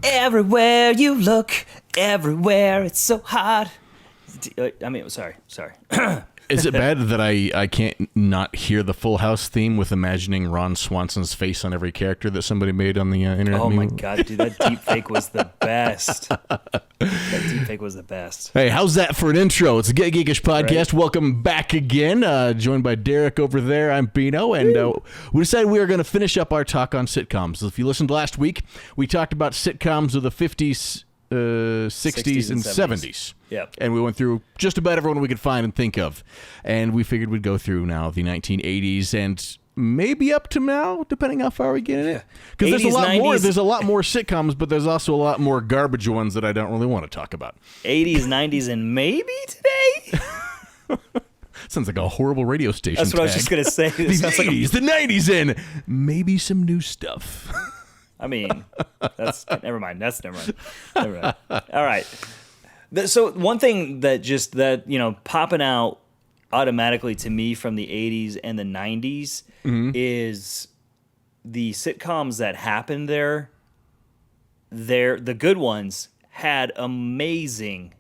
Everywhere you look, everywhere it's so hot. Sorry. Is it bad that I can't not hear the Full House theme with imagining Ron Swanson's face on every character that somebody made on the internet? Oh my God, dude, that deep fake was the best. Hey, how's that for an intro? It's a Geekish podcast. Right. Welcome back again. Joined by Derek over there. I'm Bino, and we decided we were going to finish up our talk on sitcoms. If you listened last week, we talked about sitcoms of the 50s, 60s, and 70s. Yep. And we went through just about everyone we could find and think of. And we figured we'd go through now the 1980s and maybe up to now, depending how far we get in it. Because there's a lot 90s. More. There's a lot more sitcoms, but there's also a lot more garbage ones that I don't really want to talk about. 80s, 90s, and maybe today? Sounds like a horrible radio station. That's what I was just going to say. The 80s, the 90s, and maybe some new stuff. I mean, never mind. Never mind. All right. So one thing that popping out automatically to me from the 80s and the 90s is the sitcoms that happened there. The good ones had amazing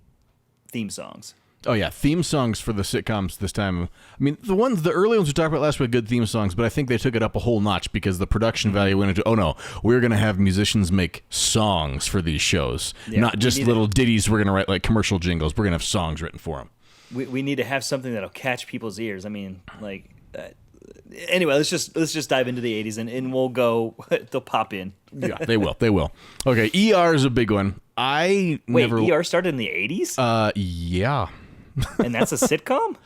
theme songs. Oh, yeah. Theme songs for the sitcoms this time. I mean, the early ones we talked about last week, good theme songs, but I think they took it up a whole notch because the production value went into, oh, no, we're going to have musicians make songs for these shows, not just little ditties we're going to write like commercial jingles. We're going to have songs written for them. We need to have something that'll catch people's ears. I mean, like, anyway, let's just dive into the 80s and we'll go, they'll pop in. Yeah, they will. Okay, ER is a big one. ER started in the 80s? Yeah. And that's a sitcom?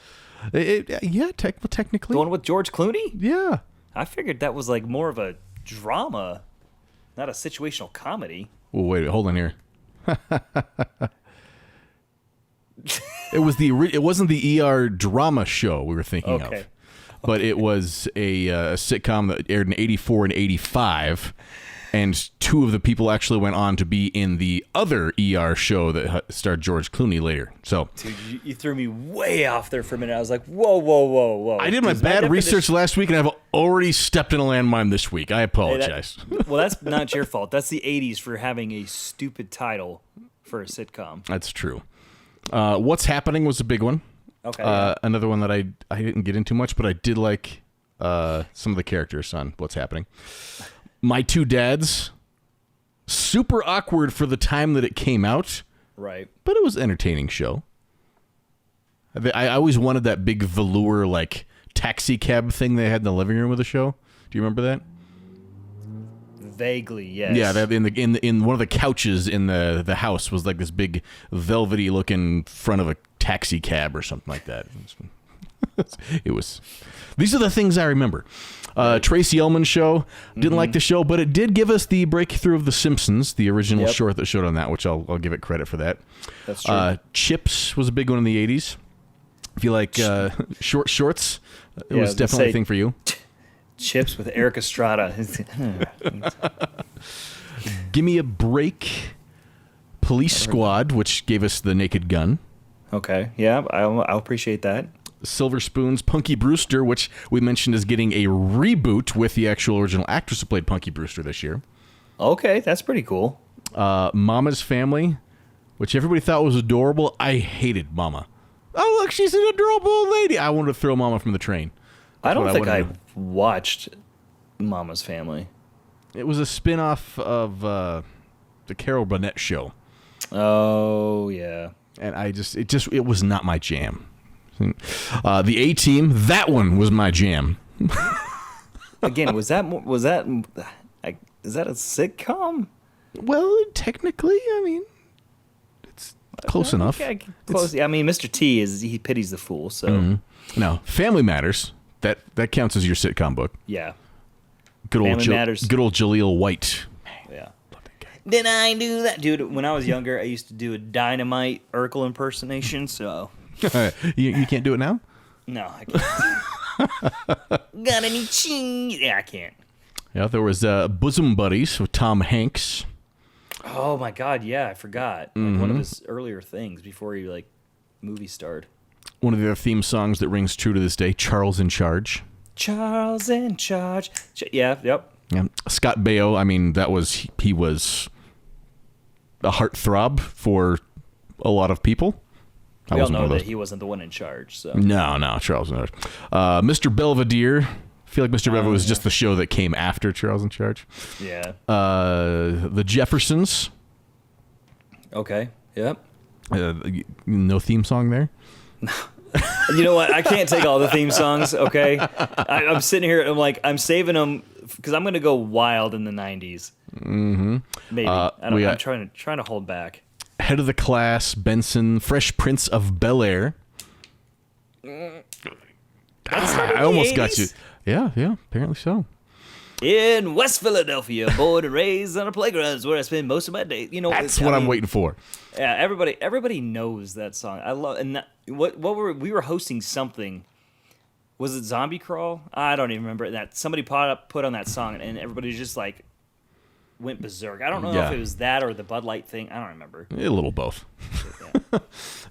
Technically. The one with George Clooney? Yeah. I figured that was like more of a drama, not a situational comedy. Well, wait, hold on here. It wasn't the ER drama show we were thinking of. But it was a sitcom that aired in 84 and 85. And two of the people actually went on to be in the other ER show that starred George Clooney later. So, dude, you threw me way off there for a minute. I was like, whoa. I did my bad research last week, and I've already stepped in a landmine this week. I apologize. Well, that's not your fault. That's the 80s for having a stupid title for a sitcom. That's true. What's Happening was a big one. Okay. Another one that I didn't get into much, but I did like some of the characters on What's Happening. My Two Dads, super awkward for the time that it came out. Right. But it was an entertaining show. I always wanted that big velour, like, taxi cab thing they had in the living room of the show. Do you remember that? Vaguely, yes. Yeah, in one of the couches in the house was like this big velvety looking front of a taxi cab or something like that. It was. These are the things I remember. Tracy Ullman show. Didn't like the show, but it did give us the breakthrough of The Simpsons, the original short that showed on that, which I'll give it credit for that. That's true. Chips was a big one in the 80s. If you like short shorts, it was definitely a thing for you. Chips with Eric Estrada. Gimme a Break. Police Squad, which gave us The Naked Gun. Okay, yeah, I'll appreciate that. Silver Spoons, Punky Brewster, which we mentioned is getting a reboot with the actual original actress who played Punky Brewster this year. Okay, that's pretty cool. Mama's Family, which everybody thought was adorable. I hated Mama. Oh, look, she's an adorable old lady. I wanted to throw Mama from the train. I don't think I watched Mama's Family. It was a spin-off of the Carol Burnett show. Oh, yeah. And it was not my jam. The A-Team, that one was my jam. Again, is that a sitcom? Well, technically, I mean, it's close enough. Okay, close. I mean, Mr. T he pities the fool. So no, Family Matters. That counts as your sitcom book. Yeah. Good old Jaleel White. Yeah. Love that guy. Did I do that, dude? When I was younger, I used to do a Dynamite Urkel impersonation. So. You can't do it now? No, I can't. Got any cheese? Yeah, I can't. Yeah, there was Bosom Buddies with Tom Hanks. Oh my God, yeah, I forgot. Like one of his earlier things before he movie starred. One of their theme songs that rings true to this day, Charles in Charge. Charles in Charge. Yeah, yep. Yeah. Scott Baio, I mean, he was a heartthrob for a lot of people. We all know that he wasn't the one in charge. So No, Charles in charge. Mr. Belvedere. I feel like Mr. Belvedere was just the show that came after Charles in Charge. Yeah. The Jeffersons. Okay. Yep. No theme song there. You know what? I can't take all the theme songs. Okay. I'm sitting here. I'm saving them because I'm going to go wild in the 90s. Mm-hmm. Maybe. I'm trying to hold back. Head of the Class, Benson, Fresh Prince of Bel-Air. I almost 80s? got you. Yeah, apparently so. In West Philadelphia, born and raised on a playground is where I spend most of my day. That's what I'm waiting for. Yeah, everybody knows that song. I love we were hosting something. Was it Zombie Crawl? I don't even remember that. Somebody put on that song and everybody just like went berserk. I don't know if it was that or the Bud Light thing. I don't remember. A little both. Yeah.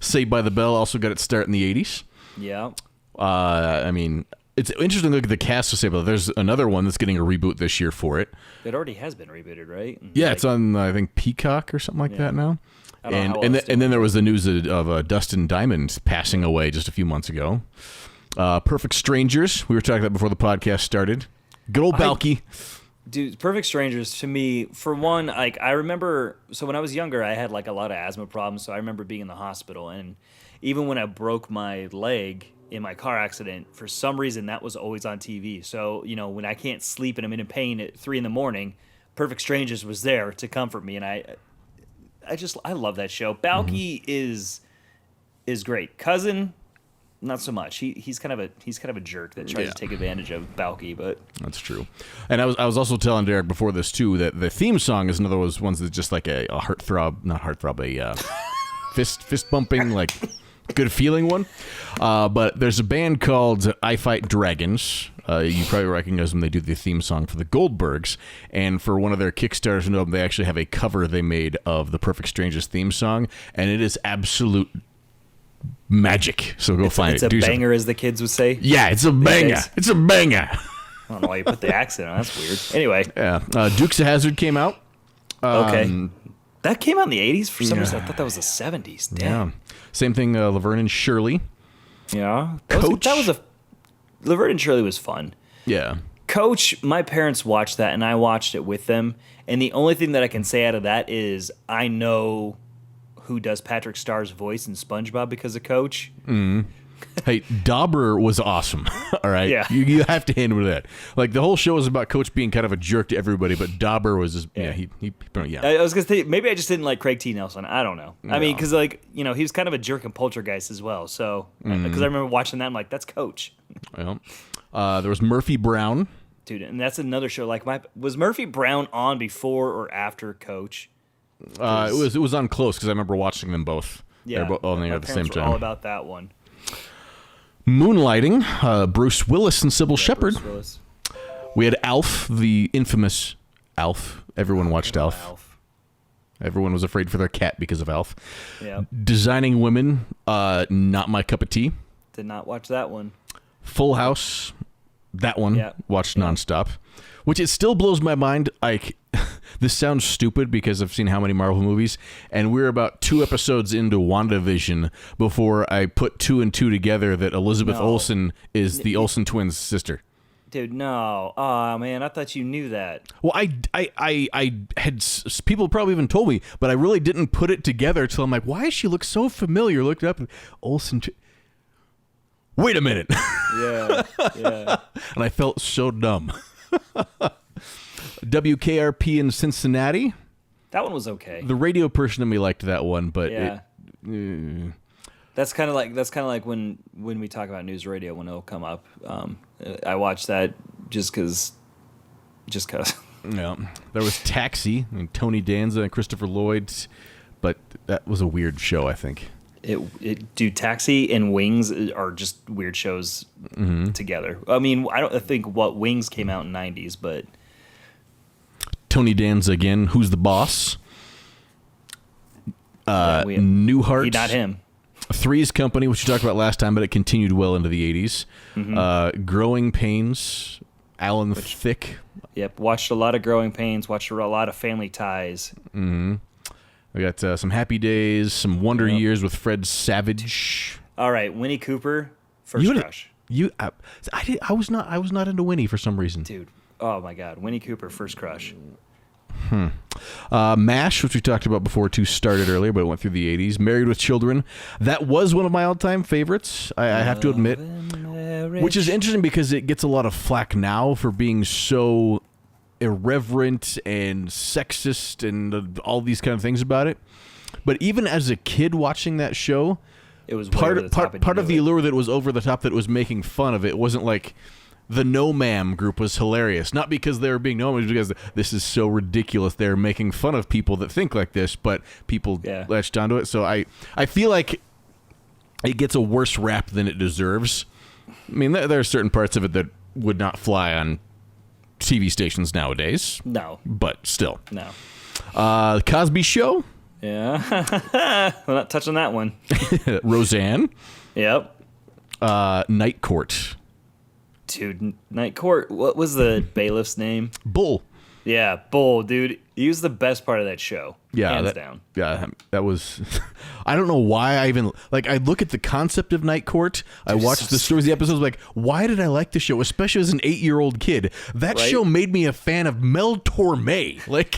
Saved by the Bell also got its start in the 80s. Yeah. I mean, it's interesting to look at the cast of Saved by the Bell. There's another one that's getting a reboot this year for it. It already has been rebooted, right? Yeah, it's on, I think, Peacock or something like that now. And then there was the news of Dustin Diamond passing away just a few months ago. Perfect Strangers. We were talking about before the podcast started. Good old Balky. Dude, Perfect Strangers, to me, for one, like, I remember, so when I was younger, I had, like, a lot of asthma problems, so I remember being in the hospital, and even when I broke my leg in my car accident, for some reason, that was always on TV. So, when I can't sleep and I'm in pain at 3 a.m, Perfect Strangers was there to comfort me, and I love that show. Balky is great. Cousin, not so much. He's kind of a jerk that tries to take advantage of Balky, but that's true. And I was also telling Derek before this too that the theme song is another of those ones that's just like a heartthrob, not heartthrob, a fist bumping, like good feeling one. But there's a band called I Fight Dragons. You probably recognize them. They do the theme song for the Goldbergs, and for one of their Kickstarters, they actually have a cover they made of the Perfect Strangers theme song, and it is absolute magic. So go find it. It's a banger, as the kids would say. Yeah, it's a banger. It's a banger. I don't know why you put the accent on. That's weird. Anyway. Yeah. Dukes of Hazzard came out. Okay. That came out in the 80s? For some reason, I thought that was the 70s. Damn. Yeah. Same thing, Laverne and Shirley. Yeah. Coach. Laverne and Shirley was fun. Yeah. Coach, my parents watched that, and I watched it with them. And the only thing that I can say out of that is I know who does Patrick Starr's voice in SpongeBob because of Coach. Mm. Hey, Dauber was awesome. All right, yeah, you have to hand him that. Like the whole show is about Coach being kind of a jerk to everybody, but Dauber was just he. I was gonna say maybe I just didn't like Craig T. Nelson. I don't know. No. I mean, because he was kind of a jerk in Poltergeist as well. So because I remember watching that, I'm like, that's Coach. Well, there was Murphy Brown. Dude, and that's another show. Like, was Murphy Brown on before or after Coach? It was on close because I remember watching them both. Yeah, both on at the same time. All about that one. Moonlighting, Bruce Willis and Sybil Shepherd. Bruce Willis. We had Alf, the infamous Alf. Everyone watched Alf. Everyone was afraid for their cat because of Alf. Yeah. Designing Women, not my cup of tea. Did not watch that one. Full House, that one, watched nonstop. Which it still blows my mind. Like, this sounds stupid because I've seen how many Marvel movies, and we're about 2 episodes into WandaVision before I put 2 and 2 together that Elizabeth Olsen is the Olsen twins' sister. Dude, no. Oh, man, I thought you knew that. Well, I had people probably even told me, but I really didn't put it together till I'm like, why does she look so familiar? Looked it up, and Olsen. Wait a minute. Yeah. And I felt so dumb. WKRP in Cincinnati. That one was okay. The radio person in me liked that one, but that's kind of like when we talk about news radio when it'll come up. I watched that just cause. Yeah, there was Taxi, Tony Danza and Christopher Lloyd, but that was a weird show, I think. Dude, Taxi and Wings are just weird shows together. I mean, I don't think Wings came out in the 90s, but Tony Danza again. Who's the Boss? Newhart. Not him. Three's Company, which we talked about last time, but it continued well into the 80s. Growing Pains, Alan Thicke. Yep, watched a lot of Growing Pains, watched a lot of Family Ties. Mm-hmm. We got some Happy Days, some Wonder Years with Fred Savage. All right, Winnie Cooper, first crush. I was not into Winnie for some reason. Dude, oh my God, Winnie Cooper, first crush. MASH, which we talked about before too, started earlier, but it went through the 80s. Married with Children. That was one of my all-time favorites, I have to admit. Which is interesting because it gets a lot of flack now for being so irreverent and sexist and all these kind of things about it. But even as a kid watching that show, it was part of the allure that was over the top, that was making fun of it, wasn't like the No Ma'am group was hilarious. Not because they were being no ma'am, because this is so ridiculous. They're making fun of people that think like this, but people latched onto it. So I feel like it gets a worse rap than it deserves. I mean, there are certain parts of it that would not fly on TV stations nowadays. No. But still. No. Cosby Show? Yeah. We're not touching that one. Roseanne? Yep. Night Court. Dude, Night Court, what was the bailiff's name? Bull. Yeah, Bull, dude. He was the best part of that show. Yeah, hands down. Yeah, that was... I don't know why I even... Like, I look at the concept of Night Court. I watched the stories, the episodes, like, why did I like the show? Especially as an 8-year-old kid. That show made me a fan of Mel Torme. Like...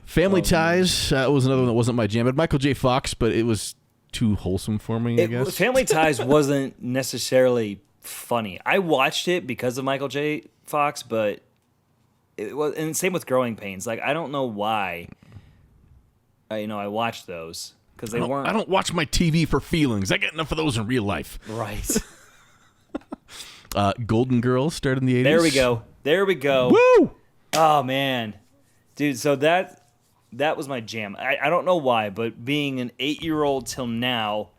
Family Ties, that was another one that wasn't my jam. But Michael J. Fox, but it was too wholesome for me, I guess. Family Ties wasn't necessarily funny. I watched it because of Michael J. Fox, but it was, and same with Growing Pains. Like, I don't know why. I watched those because they weren't. I don't watch my TV for feelings. I get enough of those in real life. Right. Golden Girls started in the 80s. There we go. Woo! Oh man, dude. So that was my jam. I don't know why, but being an 8-year-old till now,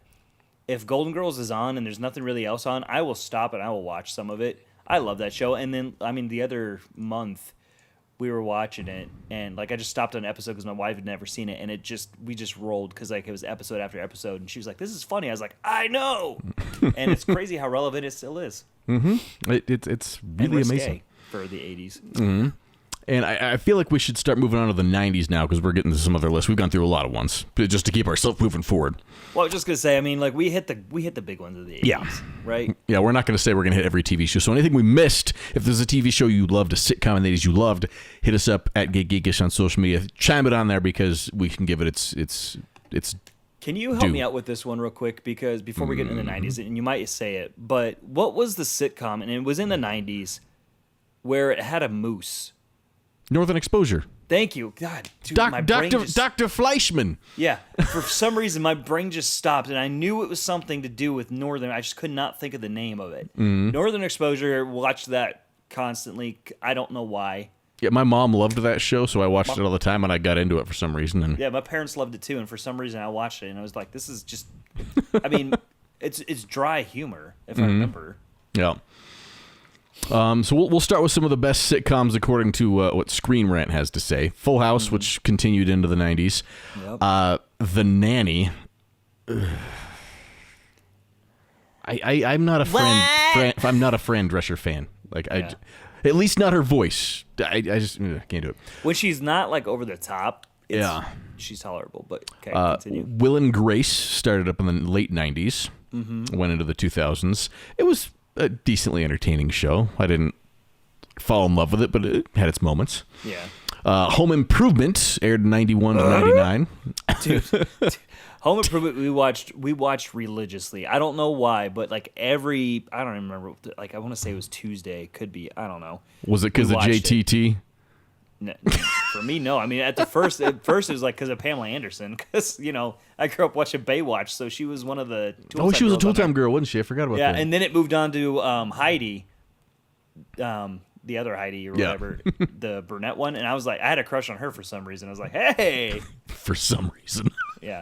if Golden Girls is on and there's nothing really else on, I will stop and I will watch some of it. I love that show. And then, I mean, the other month we were watching it, and like I just stopped on an episode because my wife had never seen it, and we just rolled because like it was episode after episode, and she was like, "This is funny." I was like, "I know," and it's crazy how relevant it still is. Mm-hmm. It's really amazing for the 80s. Mm-hmm. And I feel like we should start moving on to the 90s now because we're getting to some other lists. We've gone through a lot of ones, but just to keep ourselves moving forward. Well, I was just going to say, I mean, like we hit the big ones of the 80s, right? Yeah, we're not going to say we're going to hit every TV show. So anything we missed, if there's a TV show you loved, a sitcom in the 80s you loved, hit us up at Geekish on social media. Chime it on there because we can give it its Can you help me out with this one real quick? Because before we get into the 90s, and you might say it, but what was the sitcom, and it was in the 90s, where it had a moose? Northern Exposure. Thank you. God, dude, my brain just... Dr. Fleischman. Yeah. For some reason, my brain just stopped, and I knew it was something to do with Northern. I just could not think of the name of it. Mm-hmm. Northern Exposure, watched that constantly. I don't know why. Yeah, my mom loved that show, so I watched it all the time, and I got into it for some reason. And yeah, my parents loved it too, and for some reason I watched it, and I was like, this is just... I mean, it's dry humor, if I remember. Yeah. So we'll start with some of the best sitcoms according to what Screen Rant has to say. Full House, which continued into the 90s. Yep. The Nanny. I'm not a I'm not a Fran Drescher fan. Like at least not her voice. I just can't do it. When she's not like over the top, she's tolerable. But okay, continue. Will and Grace started up in the late 90s. Went into the 2000s. It was a decently entertaining show. I didn't fall in love with it, but it had its moments. Yeah. Home Improvement aired 91 to 99. Dude, Home Improvement we watched religiously. I don't know why, but like I don't even remember. Like I want to say it was Tuesday. Could be. I don't know. Was it because of JTT? No, for me, no. I mean, at first it was like because of Pamela Anderson. Because I grew up watching Baywatch, so she was one of the. She was a Tool Time girl, wasn't she? I forgot about that. Yeah, and then it moved on to Heidi, the other Heidi or whatever, the brunette one, and I was like, I had a crush on her for some reason. I was like, hey, for some reason. Yeah,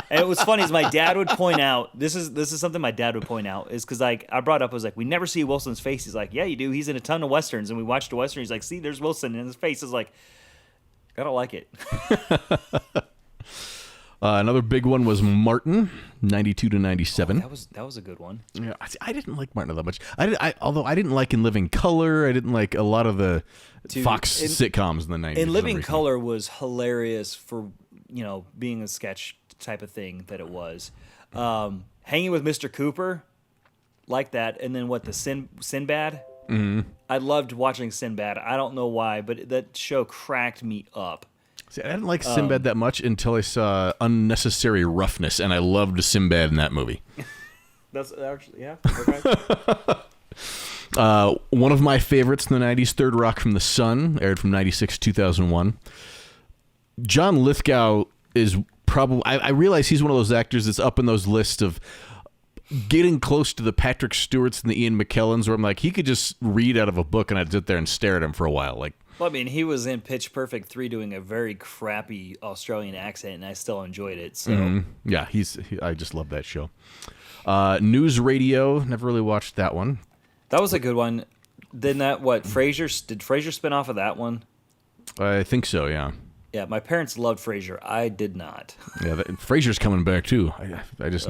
and it was funny is my dad would point out this is something my dad would point out is because like I brought up I was like we never see Wilson's face. He's like, yeah, you do. He's in a ton of westerns, and we watched a western. He's like, see, there's Wilson, and his face is like, I don't like it. Another big one was Martin, 92 to 97. That was a good one. Yeah, I didn't like Martin that much. Although I didn't like In Living Color. I didn't like a lot of the Fox sitcoms in the 90s. In Living Color was hilarious for being a sketch type of thing that it was. Hanging with Mr. Cooper, like that, and then the Sinbad. Mm-hmm. I loved watching Sinbad. I don't know why, but that show cracked me up. See, I didn't like Sinbad that much until I saw Unnecessary Roughness, and I loved Sinbad in that movie. That's actually, yeah. Okay. One of my favorites in the 90s, Third Rock from the Sun, aired from 96 to 2001. John Lithgow is probably... I realize he's one of those actors that's up in those lists of getting close to the Patrick Stewarts and the Ian McKellens, where I'm like, he could just read out of a book and I'd sit there and stare at him for a while. Like, well, I mean, he was in Pitch Perfect 3 doing a very crappy Australian accent, and I still enjoyed it. So yeah, I just love that show. News Radio, never really watched that one. That was a good one. Did Frasier spin off of that one? I think so, yeah. Yeah, my parents loved Frasier. I did not. Yeah, Frasier's coming back too. I just...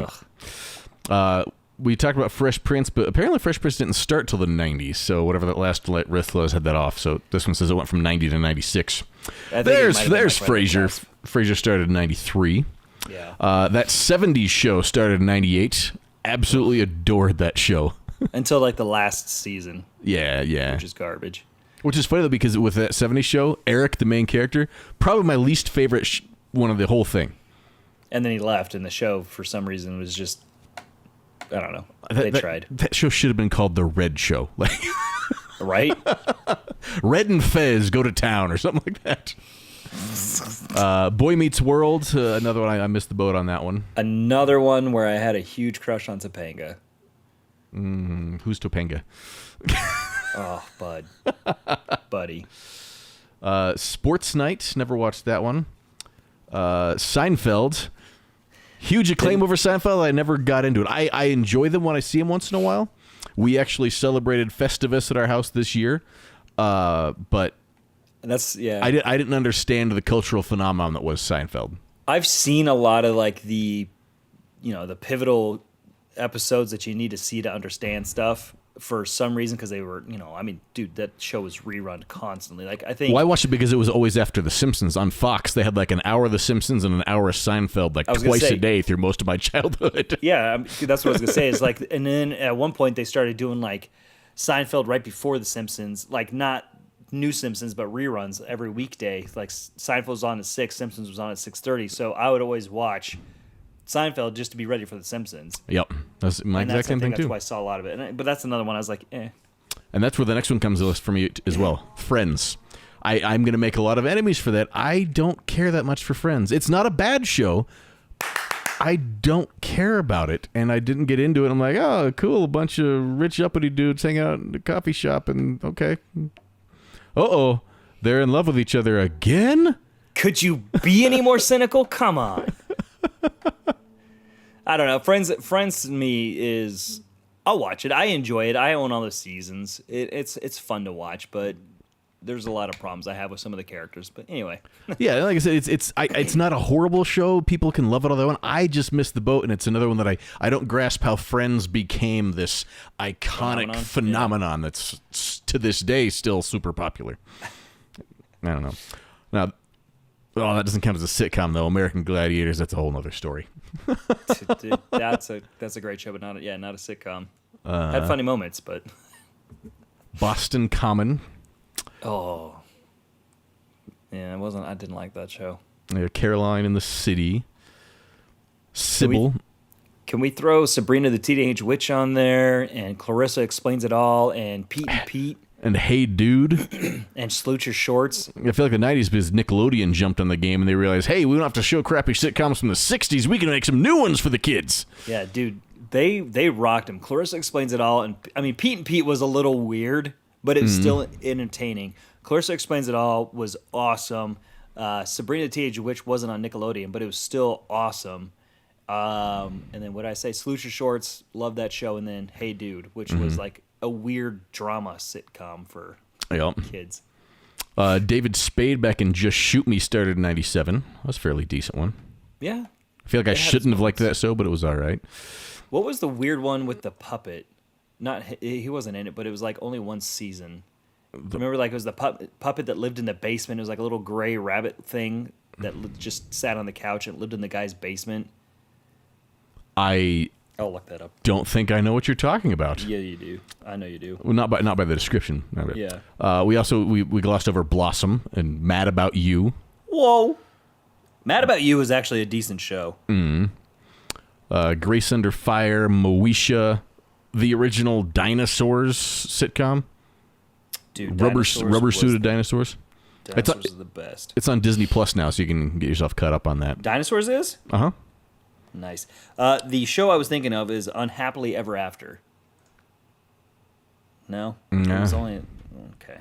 we talked about Fresh Prince, but apparently Fresh Prince didn't start till the 90s, so whatever that last riff was had that off. So this one says it went from 90 to 96. There's Frasier. Frasier started in 93. Yeah. That 70s show started in 98. Absolutely adored that show. Until like the last season. Yeah. Which is garbage. Which is funny though, because with that 70s show, Eric, the main character, probably my least favorite one of the whole thing. And then he left, and the show for some reason was just... I don't know. They tried. That show should have been called The Red Show. Like, right? Red and Fez go to town or something like that. Boy Meets World, another one. I missed the boat on that one. Another one where I had a huge crush on Topanga. Who's Topanga? Oh, buddy. Sports Night, never watched that one. Seinfeld. Huge acclaim over Seinfeld. I never got into it. I enjoy them when I see them once in a while. We actually celebrated Festivus at our house this year, but that's I didn't understand the cultural phenomenon that was Seinfeld. I've seen a lot of like the pivotal episodes that you need to see to understand stuff for some reason, because they were, I mean, dude, that show was rerun constantly. Like, I think... Well, I watched it because it was always after The Simpsons. On Fox, they had like an hour of The Simpsons and an hour of Seinfeld, like twice a day through most of my childhood. Yeah, that's what I was going to say. Is like, and then at one point they started doing like Seinfeld right before The Simpsons, like not new Simpsons, but reruns every weekday. Like Seinfeld was on at 6, Simpsons was on at 6:30. So I would always watch Seinfeld just to be ready for The Simpsons. Yep. That's my exact same thing, too. That's why I saw a lot of it. But that's another one I was like, eh. And that's where the next one comes to list for me as well. Friends. I'm going to make a lot of enemies for that. I don't care that much for Friends. It's not a bad show. I don't care about it, and I didn't get into it. I'm like, oh, cool, a bunch of rich uppity dudes hanging out in the coffee shop, and okay. Uh-oh, they're in love with each other again? Could you be any more cynical? Come on. I don't know. Friends to me is... I'll watch it. I enjoy it. I own all the seasons. It's fun to watch, but there's a lot of problems I have with some of the characters. But anyway. Yeah, like I said, it's not a horrible show. People can love it all they want. I just missed the boat, and it's another one that I don't grasp how Friends became this iconic phenomenon that's to this day still super popular. I don't know. Now, that doesn't count as a sitcom, though. American Gladiators, that's a whole other story. Dude, that's a great show, but not a sitcom. Had funny moments, but Boston Common. Oh, yeah, I didn't like that show. Caroline in the City. Sybil. Can we throw Sabrina the Teenage Witch on there, and Clarissa Explains It All, and Pete and Pete? And Hey Dude. And Salute Your Shorts. I feel like the 90s because Nickelodeon jumped on the game and they realized, hey, we don't have to show crappy sitcoms from the 60s. We can make some new ones for the kids. Yeah, dude. They rocked them. Clarissa Explains It All. And I mean, Pete and Pete was a little weird, but it was still entertaining. Clarissa Explains It All was awesome. Sabrina the Teenage Witch wasn't on Nickelodeon, but it was still awesome. And then what did I say? Salute Your Shorts. Loved that show. And then Hey Dude, which was like a weird drama sitcom for kids. David Spade back in Just Shoot Me started in 97. That was a fairly decent one. Yeah. feel like I shouldn't have liked that show, but it was all right. What was the weird one with the puppet? Not he wasn't in it, but it was like only one season. Remember, like it was the puppet that lived in the basement. It was like a little gray rabbit thing that just sat on the couch and lived in the guy's basement. I'll look that up. Don't think I know what you're talking about. Yeah, you do. I know you do. Well, not by the description. Yeah. We glossed over Blossom and Mad About You. Whoa. Mad About You was actually a decent show. Grace Under Fire, Moesha, the original Dinosaurs sitcom. Dude, rubber suited dinosaurs. Dinosaurs is the best. It's on Disney Plus now, so you can get yourself caught up on that. Dinosaurs is? Uh-huh. Nice. The show I was thinking of is Unhappily Ever After. No? Nah. It was only... Okay.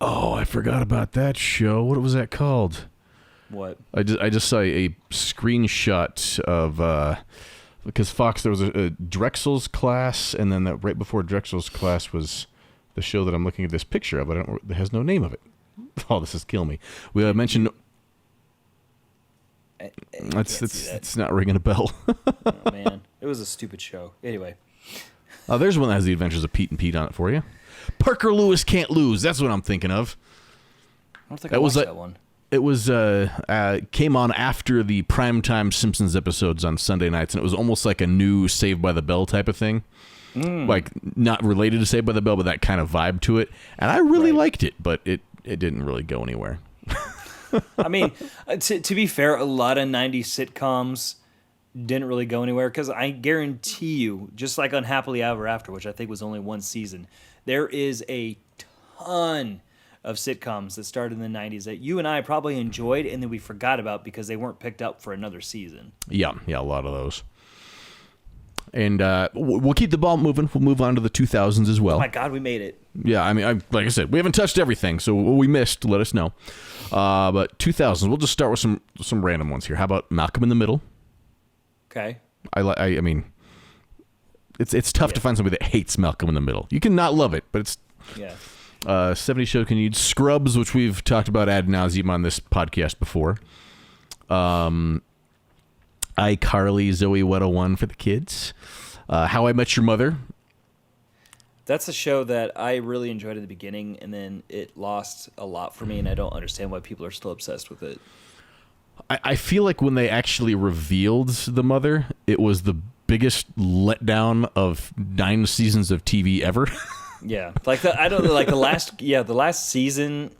Oh, I forgot about that show. What was that called? What? I just saw a screenshot of... because Fox, there was a Drexel's Class, and then right before Drexel's Class was the show that I'm looking at this picture of, but it has no name of it. Oh, this is kill me. We mentioned... It's not ringing a bell. Oh, man. It was a stupid show. Anyway. There's one that has The Adventures of Pete and Pete on it for you. Parker Lewis Can't Lose. That's what I'm thinking of. I don't think I watched that one. It was came on after the primetime Simpsons episodes on Sunday nights, and it was almost like a new Saved by the Bell type of thing. Like, not related to Saved by the Bell, but that kind of vibe to it. And I really liked it, but it didn't really go anywhere. I mean, to be fair, a lot of 90s sitcoms didn't really go anywhere because I guarantee you, just like Unhappily Ever After, which I think was only one season, there is a ton of sitcoms that started in the 90s that you and I probably enjoyed and then we forgot about because they weren't picked up for another season. Yeah, a lot of those. And we'll keep the ball moving. We'll move on to the 2000s as well. Oh my God, we made it. Yeah, I mean, like I said, we haven't touched everything, so what we missed, let us know. But 2000s, we'll just start with some random ones here. How about Malcolm in the Middle? Okay. I mean, it's tough to find somebody that hates Malcolm in the Middle. You can not love it, but it's... Yeah. 70 Show Continued. Scrubs, which we've talked about ad nauseum on this podcast before. iCarly, Zoe 101 for the kids. How I Met Your Mother. That's a show that I really enjoyed at the beginning, and then it lost a lot for me, and I don't understand why people are still obsessed with it. I feel like when they actually revealed the mother, it was the biggest letdown of 9 seasons of TV ever. Yeah, like the last season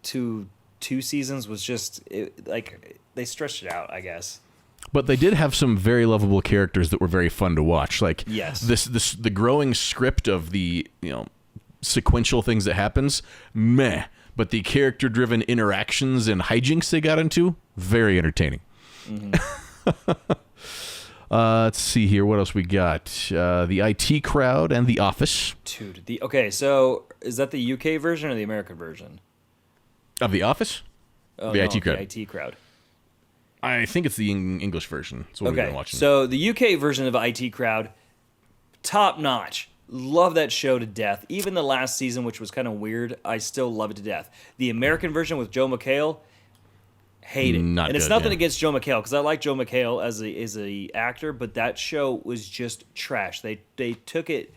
to 2 seasons was just like they stretched it out, I guess. But they did have some very lovable characters that were very fun to watch. Like yes. the growing script of the sequential things that happens, meh. But the character-driven interactions and hijinks they got into, very entertaining. Mm-hmm. Let's see here. What else we got? The IT Crowd and The Office. Dude, okay, so is that the UK version or the American version? Of The Office? Oh, the no, IT Crowd. The IT Crowd. I think it's the English version. That's what we've been watching. So the UK version of IT Crowd, top notch. Love that show to death. Even the last season, which was kind of weird, I still love it to death. The American version with Joe McHale, hate it. It's nothing against Joe McHale because I like Joe McHale as a actor, but that show was just trash. They took it,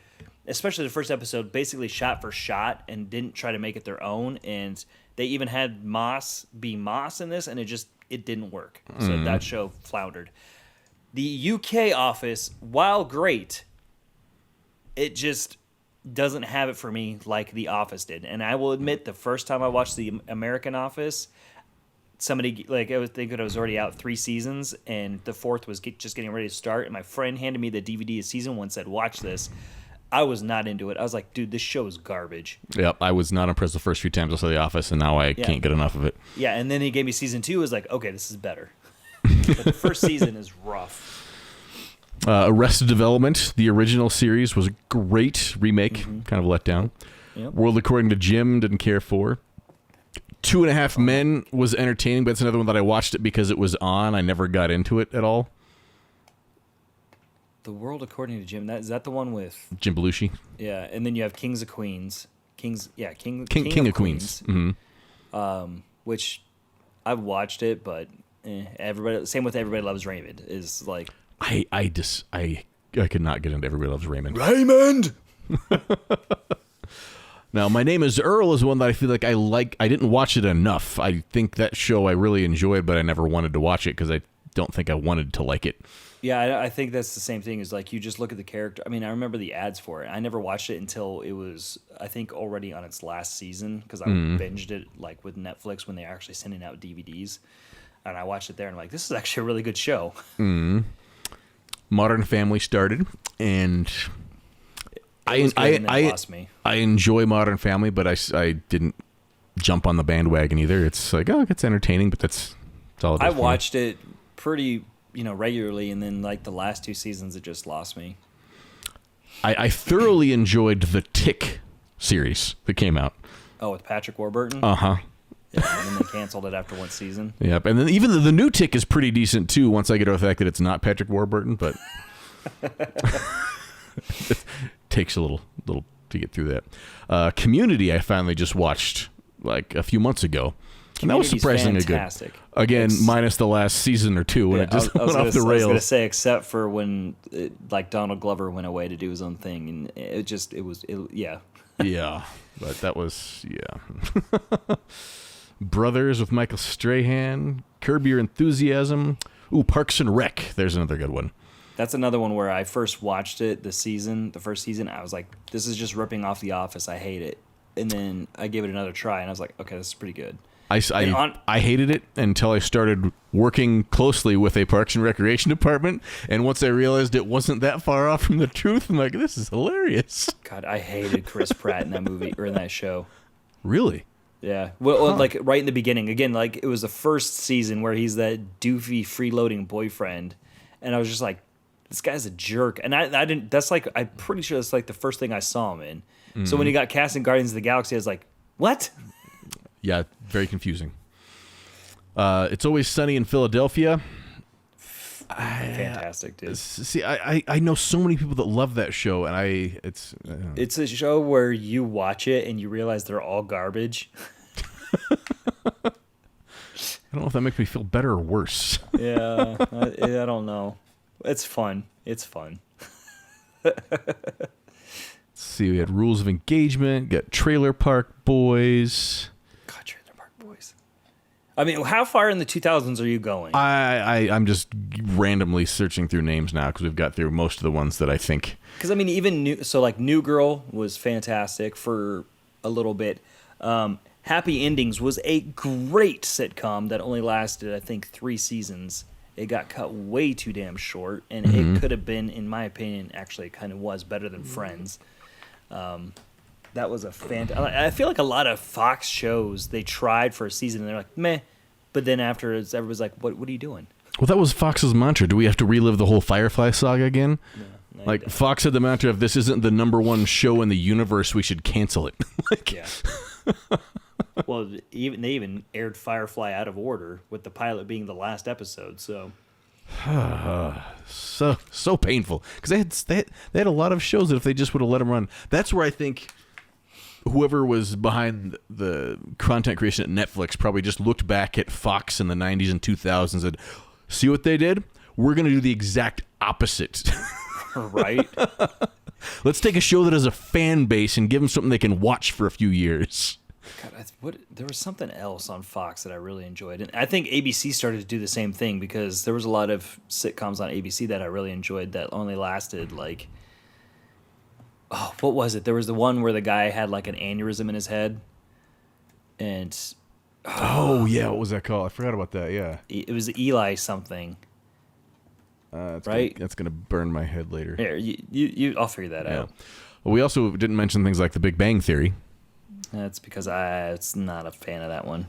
especially the first episode, basically shot for shot and didn't try to make it their own. And they even had Moss be Moss in this, and it didn't work. So that show floundered. The UK Office, while great, it just doesn't have it for me like The Office did. And I will admit, the first time I watched the American Office, somebody, I was thinking it was already out 3 seasons, and the 4th was just getting ready to start. And my friend handed me the DVD of season 1, said, "Watch this." I was not into it. I was like, dude, this show is garbage. Yep, I was not impressed the first few times I saw The Office, and now I can't get enough of it. Yeah, and then he gave me season 2. I was like, okay, this is better. But the first season is rough. Arrested Development, the original series, was a great remake, kind of let down. Yep. World According to Jim, didn't care for. 2.5 Men was entertaining, but it's another one that I watched it because it was on. I never got into it at all. The World According to Jim, is that the one with Jim Belushi? Yeah, and then you have Kings of Queens. King of Queens. Mm-hmm. Which I've watched it, but Everybody, same with Everybody Loves Raymond. Is like I could not get into Everybody Loves Raymond. Raymond. Now, My Name Is Earl is one that I feel like I like. I didn't watch it enough. I think that show I really enjoyed, but I never wanted to watch it because I don't think I wanted to like it. Yeah, I think that's the same thing. Is like you just look at the character. I mean, I remember the ads for it. I never watched it until it was, I think, already on its last season because I binged it like with Netflix when they were actually sending out DVDs, and I watched it there and I'm like, this is actually a really good show. Modern Family started, and I lost me. I enjoy Modern Family, but I didn't jump on the bandwagon either. It's like, oh, it's entertaining, but that's all it is. I watched it pretty, regularly, and then like the last 2 seasons, it just lost me. I thoroughly enjoyed the Tick series that came out. Oh, with Patrick Warburton? Uh-huh. Yeah, and then they canceled it after 1 season. Yep, and then even the new Tick is pretty decent too. Once I get over the fact that it's not Patrick Warburton, but it takes a little to get through that. Community, I finally just watched like a few months ago, and that was surprisingly fantastic. Good. Again, minus the last season or two when it just went off the rails. I was going to say, except for when like Donald Glover went away to do his own thing, and yeah. Yeah, but that was Brothers with Michael Strahan, Curb Your Enthusiasm. Ooh, Parks and Rec. There's another good one. That's another one where I first watched it, the first season, I was like, this is just ripping off The Office. I hate it. And then I gave it another try, and I was like, okay, this is pretty good. I hated it until I started working closely with a Parks and Recreation department, and once I realized it wasn't that far off from the truth, I'm like, this is hilarious. God, I hated Chris Pratt in that movie, or in that show. Really? Yeah. Well, like right in the beginning, again, like it was the first season where he's that doofy freeloading boyfriend, and I was just like, this guy's a jerk. And I didn't, that's like, I'm pretty sure that's like the first thing I saw him in. Mm-hmm. So when he got cast in Guardians of the Galaxy, I was like, what? Yeah, very confusing. It's Always Sunny in Philadelphia. Fantastic, dude. See, I know so many people that love that show, and it's a show where you watch it and you realize they're all garbage. I don't know if that makes me feel better or worse. Yeah, I don't know. It's fun. It's fun. Let's see, we had Rules of Engagement, got Trailer Park Boys. God, Trailer Park Boys. I mean, how far in the 2000s are you going? I'm just randomly searching through names now because we've got through most of the ones that I think. Because I mean, even New Girl was fantastic for a little bit. Happy Endings was a great sitcom that only lasted, I think, 3 seasons. It got cut way too damn short, and it could have been, in my opinion, actually it kind of was better than Friends. That was a I feel like a lot of Fox shows, they tried for a season and they're like, meh. But then afterwards, everybody's like, what are you doing? Well, that was Fox's mantra. Do we have to relive the whole Firefly saga again? No, like, Fox had the mantra of, this isn't the #1 show in the universe, we should cancel it. Yeah. Well, they even aired Firefly out of order, with the pilot being the last episode, so... so painful. Because they had a lot of shows that if they just would have let them run... That's where I think whoever was behind the content creation at Netflix probably just looked back at Fox in the 90s and 2000s and said, see what they did? We're going to do the exact opposite. Right? Let's take a show that has a fan base and give them something they can watch for a few years. God, there was something else on Fox that I really enjoyed. And I think ABC started to do the same thing, because there was a lot of sitcoms on ABC that I really enjoyed that only lasted like... Oh, what was it? There was the one where the guy had like an aneurysm in his head. And... Oh, yeah. What was that called? I forgot about that, yeah. It was Eli something. Right? That's going to burn my head later. Here, I'll figure that out. Well, we also didn't mention things like The Big Bang Theory. That's because it's not a fan of that one.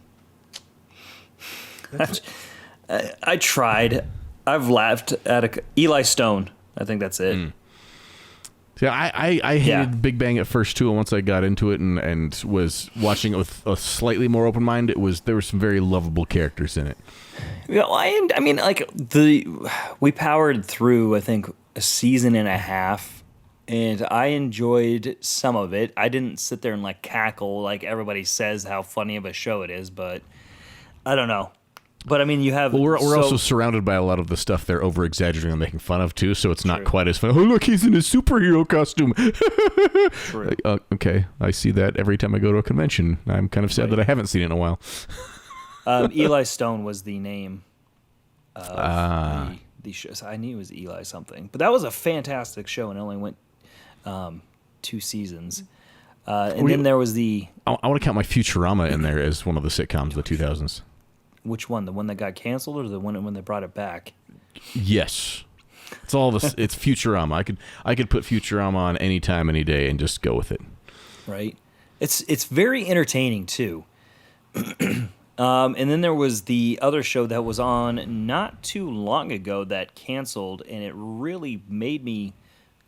I tried. I've laughed at Eli Stone. I think that's it. Yeah, I hated Big Bang at first too, and once I got into it and was watching it with a slightly more open mind, there were some very lovable characters in it. Yeah, I mean, like we powered through, I think, a season and a half. And I enjoyed some of it. I didn't sit there and like cackle like everybody says how funny of a show it is, but I don't know. But I mean, you have. Well, we're also surrounded by a lot of the stuff they're over exaggerating and making fun of too, so it's not True. quite as fun. Oh, look, he's in his superhero costume. True. Like, okay, I see that every time I go to a convention. I'm kind of sad that I haven't seen it in a while. Eli Stone was the name of the show. So I knew it was Eli something, but that was a fantastic show, and it only went 2 seasons. And then there was the. I want to count my Futurama in there as one of the sitcoms of the 2000s. Which one? The one that got canceled, or the one when they brought it back? Yes, it's all this. It's Futurama. I could put Futurama on any time, any day, and just go with it. Right. It's very entertaining too. And then there was the other show that was on not too long ago that canceled, and it really made me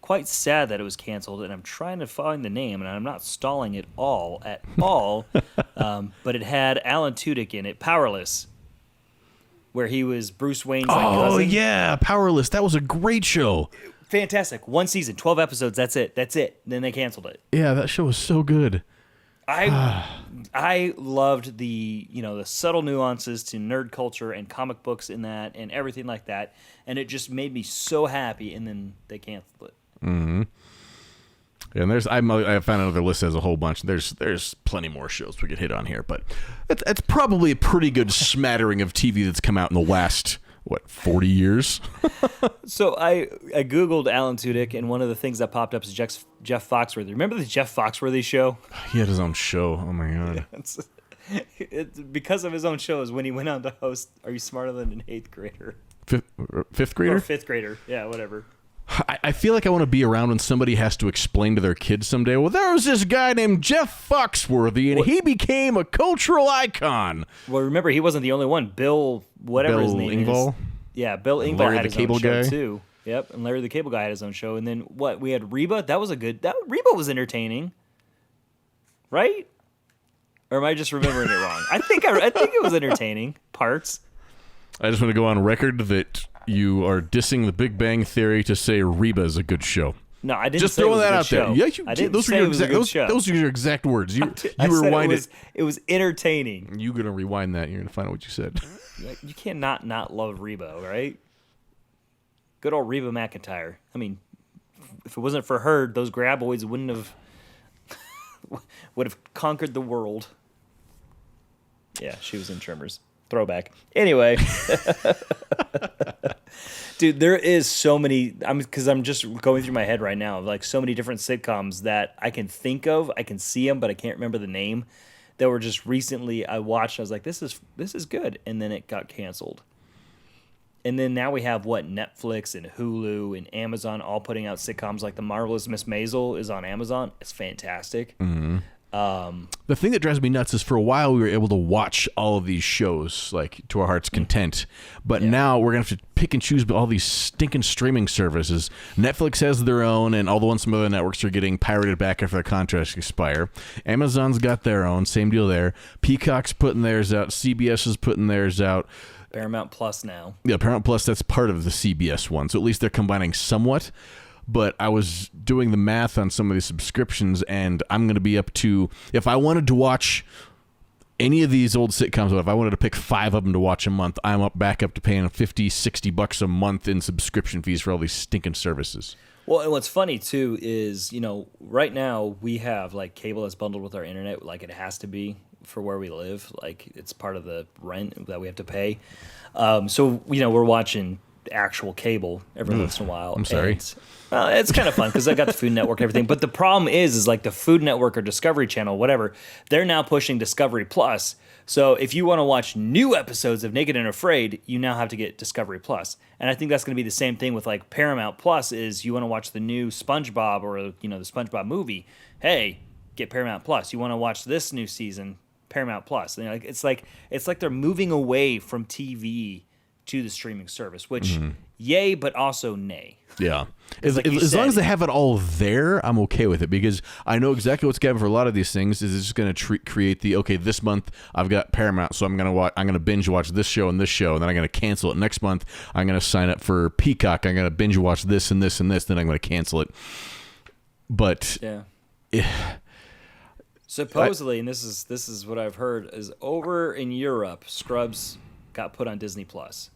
quite sad that it was canceled. And I'm trying to find the name, and I'm not stalling it at all. But it had Alan Tudyk in it, Powerless, where he was Bruce Wayne's cousin. Oh yeah, Powerless. That was a great show. Fantastic. 1 season, 12 episodes. That's it. Then they canceled it. Yeah, that show was so good. I loved the subtle nuances to nerd culture and comic books in that and everything like that, and it just made me so happy. And then they canceled it. Mm-hmm. And I found another list that has a whole bunch. There's plenty more shows we could hit on here, but that's probably a pretty good smattering of TV that's come out in the last 40 years. So I googled Alan Tudyk, and one of the things that popped up is Jeff Foxworthy. Remember the Jeff Foxworthy show? He had his own show. Oh my god! It's because of his own shows when he went on to host Are You Smarter Than an 8th Grader? Fifth grader? Or 5th grader? Yeah, whatever. I feel like I want to be around when somebody has to explain to their kids someday, well, there was this guy named Jeff Foxworthy, and he became a cultural icon. Well, remember, he wasn't the only one. Bill, whatever his name is. Yeah, Bill Engvall Larry had the his Cable own show, Guy. too. Yep, and Larry the Cable Guy had his own show. And then, we had Reba. Reba was entertaining. Right? Or am I just remembering it wrong? I think it was entertaining. Parts. I just want to go on record that you are dissing The Big Bang Theory to say Reba is a good show. No, I didn't just say throwing it was that a out good there. show. Yeah, I didn't those say are it was a good show. Those are your exact words. You I said rewind it. It was entertaining. You're gonna rewind that. And you're gonna find out what you said. You can't not love Reba, right? Good old Reba McEntire. I mean, if it wasn't for her, those graboids would have conquered the world. Yeah, she was in Tremors. Throwback. Anyway. Dude, there is so many, because I'm just going through my head right now, like so many different sitcoms that I can think of. I can see them, but I can't remember the name. That were just recently I watched. I was like, this is good, and then it got canceled. And then now we have Netflix and Hulu and Amazon all putting out sitcoms like The Marvelous Miss Maisel is on Amazon. It's fantastic. Mm-hmm. The thing that drives me nuts is for a while we were able to watch all of these shows like to our heart's content, but now we're gonna have to pick and choose all these stinking streaming services. Netflix has their own, and all the ones from other networks are getting pirated back after their contracts expire. Amazon's got their own, same deal there. Peacock's putting theirs out. CBS is putting theirs out. Paramount Plus now. Yeah, Paramount Plus, that's part of the CBS one, so at least they're combining somewhat. But I was doing the math on some of these subscriptions, and I'm going to be up to, if I wanted to watch any of these old sitcoms, if I wanted to pick 5 of them to watch a month, I'm back up to paying $50-$60 a month in subscription fees for all these stinking services. Well, and what's funny, too, is, right now we have, cable that's bundled with our internet, like it has to be for where we live. Like, it's part of the rent that we have to pay. So, we're watching actual cable every once in a while. I'm sorry. Well, it's kind of fun because I got the Food Network and everything. But the problem is like the Food Network or Discovery Channel, whatever, they're now pushing Discovery Plus. So if you want to watch new episodes of Naked and Afraid, you now have to get Discovery Plus. And I think that's going to be the same thing with Paramount Plus is you want to watch the new SpongeBob or, the SpongeBob movie. Hey, get Paramount Plus. You want to watch this new season, Paramount Plus. And it's like they're moving away from TV to the streaming service, which yay, but also nay. Yeah. As long as they have it all there, I'm okay with it because I know exactly what's going to happen for a lot of these things is it's just going to create this month I've got Paramount, so I'm going to binge watch this show, and then I'm going to cancel it. Next month I'm going to sign up for Peacock. I'm going to binge watch this and this and this, then I'm going to cancel it. But supposedly, and this is what I've heard, is over in Europe, Scrubs got put on Disney Plus.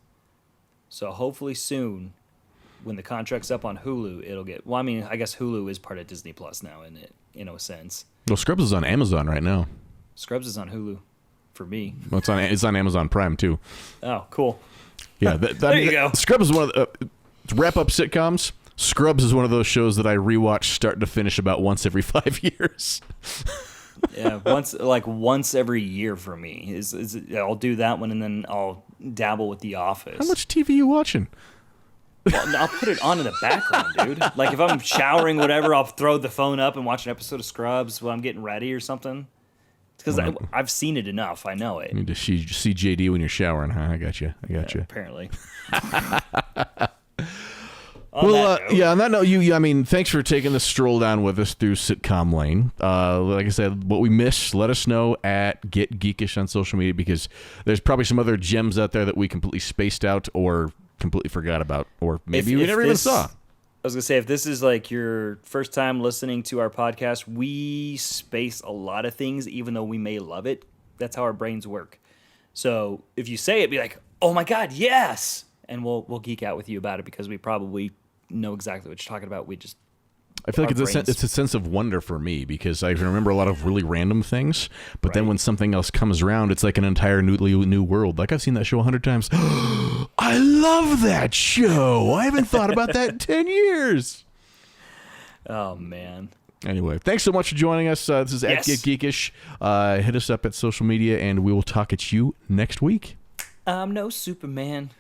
So hopefully soon, when the contract's up on Hulu, it'll get. Well, I mean, I guess Hulu is part of Disney Plus now, in a sense. Well, Scrubs is on Amazon right now. Scrubs is on Hulu, for me. Well, it's on Amazon Prime too. Oh, cool. Yeah, there you go. Scrubs is one of the to wrap up sitcoms. Scrubs is one of those shows that I rewatch start to finish about once every 5 years. Yeah, once every year for me. I'll do that one, and then I'll dabble with The Office. How much TV are you watching? Well, I'll put it on in the background, dude. Like if I'm showering, whatever, I'll throw the phone up and watch an episode of Scrubs while I'm getting ready or something. It's because I've seen it enough. I know it. You need to see JD when you're showering, huh? I got you. Apparently. Well, yeah, on that note, I mean, thanks for taking the stroll down with us through Sitcom Lane. Like I said, what we missed, let us know at Get Geekish on social media, because there's probably some other gems out there that we completely spaced out or completely forgot about, or maybe we never even saw. I was going to say, if this is like your first time listening to our podcast, we space a lot of things, even though we may love it. That's how our brains work. So if you say it, be like, oh my God, yes! And we'll geek out with you about it, because we probably know exactly what you're talking about. I feel like it's a sense of wonder for me, because I remember a lot of really random things, but then when something else comes around, it's like an entire new world. Like, I've seen that show 100 times. I love that show. I haven't thought about that in 10 years. Oh, man. Anyway, thanks so much for joining us. This is at Get Geekish. Hit us up at social media, and we will talk at you next week. I'm no Superman.